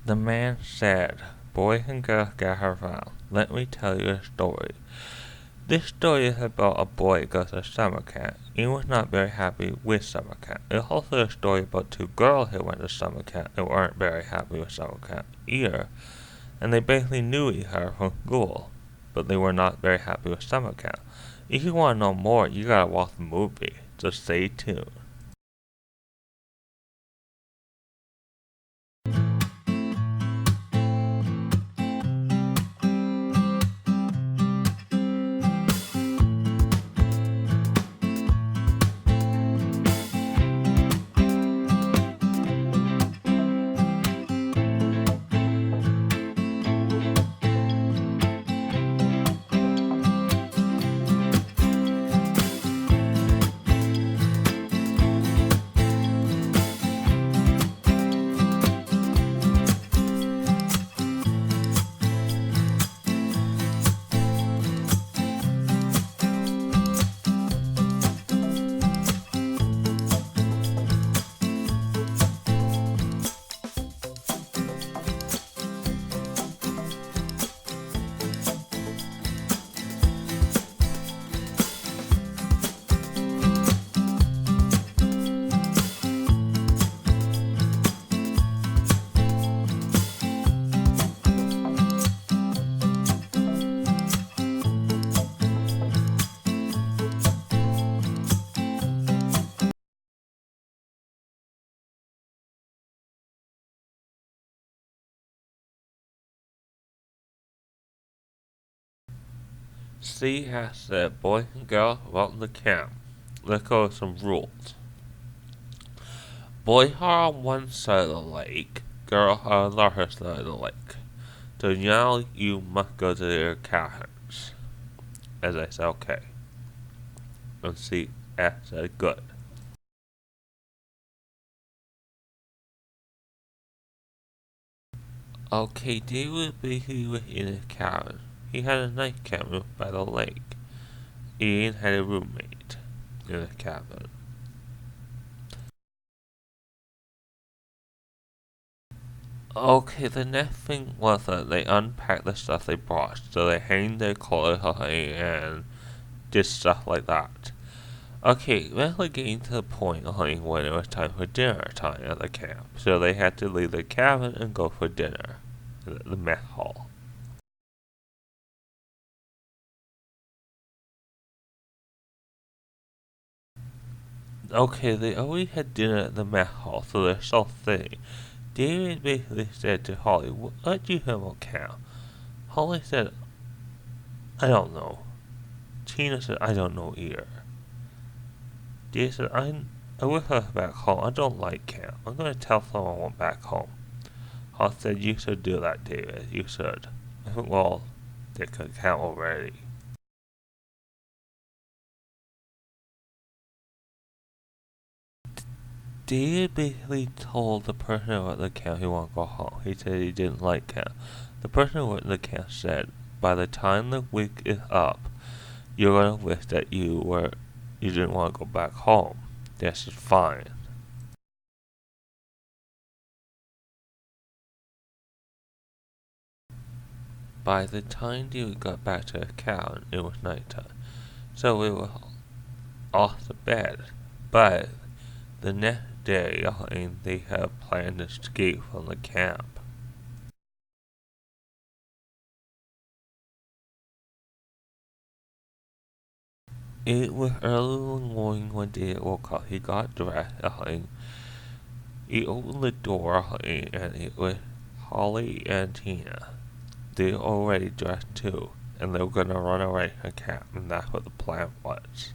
The man said, "Boy and girl gather round. Let me tell you a story. This story is about a boy who goes to summer camp. He was not very happy with summer camp. It's also a story about two girls who went to summer camp and weren't very happy with summer camp either. And they basically knew each other from school, but they were not very happy with summer camp. If you want to know more, you gotta watch the movie, so stay tuned." See has said, "Boy and girl, welcome to camp. Let's go with some rules. Boys are on one side of the lake, girls are on the other side of the lake. So now you must go to their cabins." As I said, okay. And C said, "Good." Okay, David basically was in his cabin. He had a night cabin by the lake. Ian had a roommate in the cabin. Okay, the next thing was that they unpacked the stuff they brought, so they hanged their clothes and did stuff like that. Okay, eventually getting to the point when it was time for dinner time at the camp, so they had to leave the cabin and go for dinner at the mess hall. Okay, they already had dinner at the mess hall, so they're so thin. David basically said to Holly, "What do you have on camp?" Holly said, "I don't know." Tina said, "I don't know either." David said, I wish I was back home. I don't like camp. I'm going to tell someone I want back home." Holly said, "You should do that, David. You should." I said, "Well, they could count already." David basically told the person who at the camp he wanted to go home. He said he didn't like camp. The person who at the camp said, "By the time the week is up, you're gonna wish that you didn't want to go back home. This is fine." By the time David got back to the cabin, it was nighttime, so we were off to bed. But the next day, they had planned to escape from the camp. It was early in the morning when David woke up. He got dressed, he opened the door, and it was Holly and Tina. They were already dressed too, and they were gonna run away from the camp, and that's what the plan was.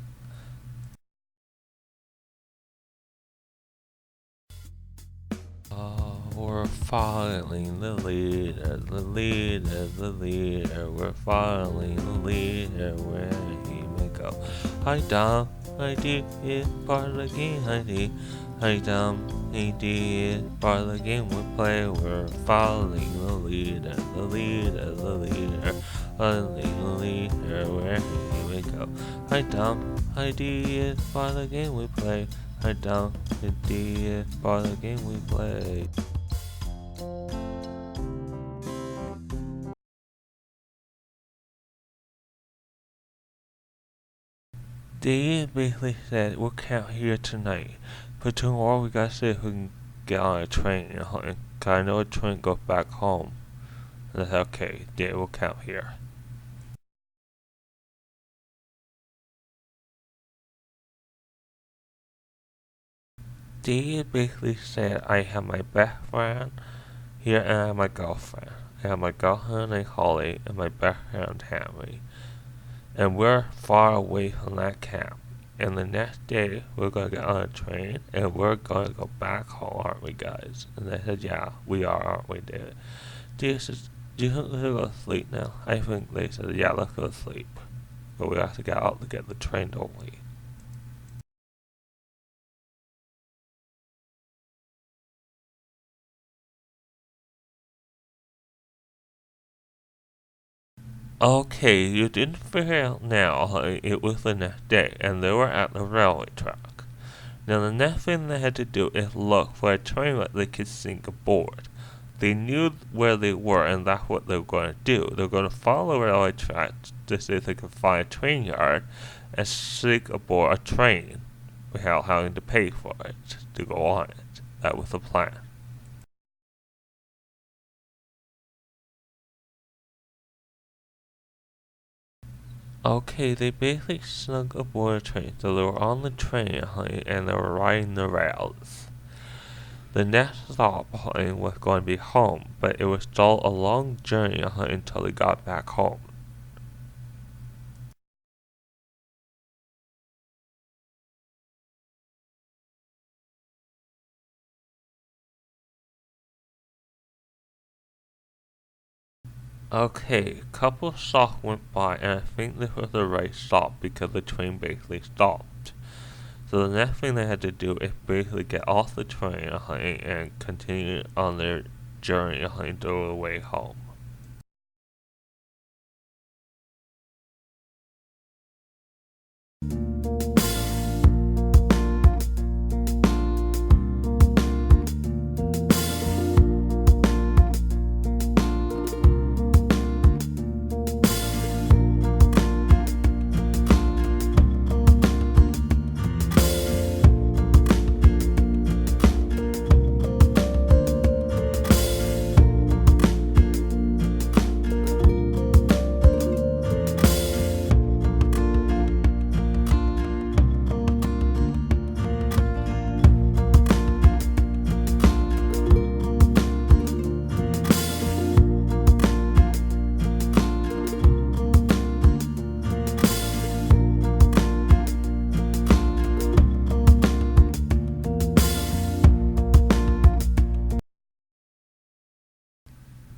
Oh, we're following the leader, the leader, the leader. We're following the leader where he may go. Hi, Dom. Hi, D is part of the game. Hi, D. Hi, Dom. Hey, D is part of the game we play. We're following the leader, the leader, the leader. Following the leader where he may go. Hi, Dom. Hi, D is part of the game we play. I don't the part of the game we play. They basically said we'll camp here tonight, but tomorrow we gotta see if we can get on a train. Cause I know a train goes back home. And I said, okay, yeah, we'll camp here. They basically said I have my best friend here and I have my girlfriend. I have my girlfriend named Holly and my best friend Tammy. And we're far away from that camp. And the next day, we're gonna get on a train and we're gonna go back home, aren't we, guys? And they said, yeah, we are, aren't we, David? They said, do you think we should go to sleep now? I think they said, yeah, let's go to sleep. But we have to get out to get the train, don't we? Okay, you didn't figure out now, it was the next day, and they were at the railway track. Now the next thing they had to do is look for a train that they could sink aboard. They knew where they were, and that's what they were going to do. They were going to follow the railway tracks to see if they could find a train yard and sink aboard a train without having to pay for it to go on it. That was the plan. Okay, they basically snuck aboard a train, so they were on the train, and they were riding the rails. The next stop was going to be home, but it was still a long journey until they got back home. Okay, a couple stops went by, and I think this was the right stop because the train basically stopped. So the next thing they had to do is basically get off the train and continue on their journey until the way home.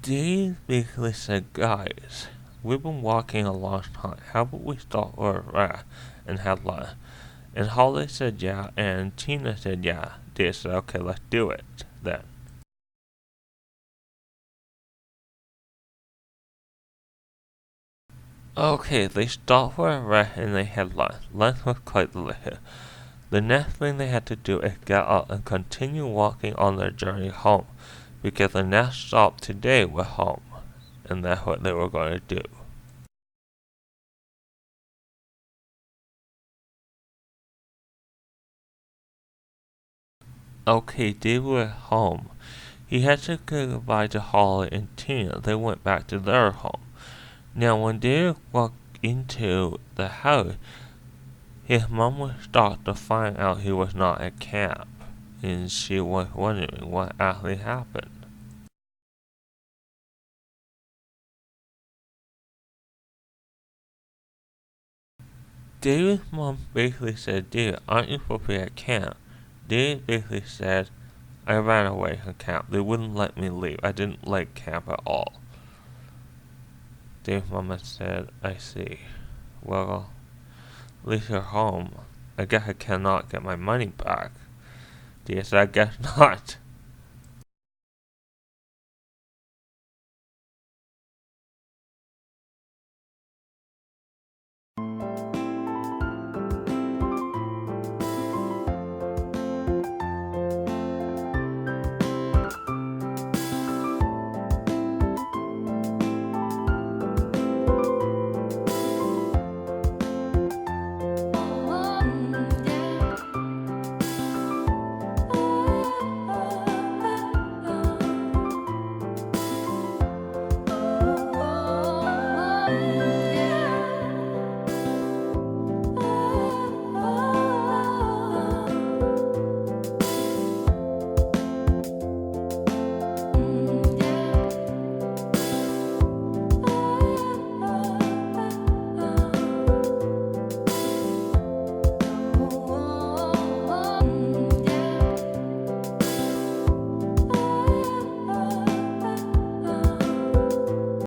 They basically said, guys, we've been walking a long time. How about we stop where we're at and have lunch? And Holly said yeah, and Tina said yeah. They said, okay, let's do it then. Okay, they stopped where we're at and they had lunch. Lunch was quite delicious. The next thing they had to do is get up and continue walking on their journey home, because the next stop today was home, and that's what they were going to do. Okay, David went home. He had to say goodbye to Holly and Tina. They went back to their home. Now, when David walked into the house, his mom was shocked to find out he was not at camp, and she was wondering what actually happened. David's mom basically said, David, aren't you supposed to be at camp? David basically said, I ran away from camp. They wouldn't let me leave. I didn't like camp at all. David's mama said, I see. Well, at least you're home. I guess I cannot get my money back. David said, I guess not.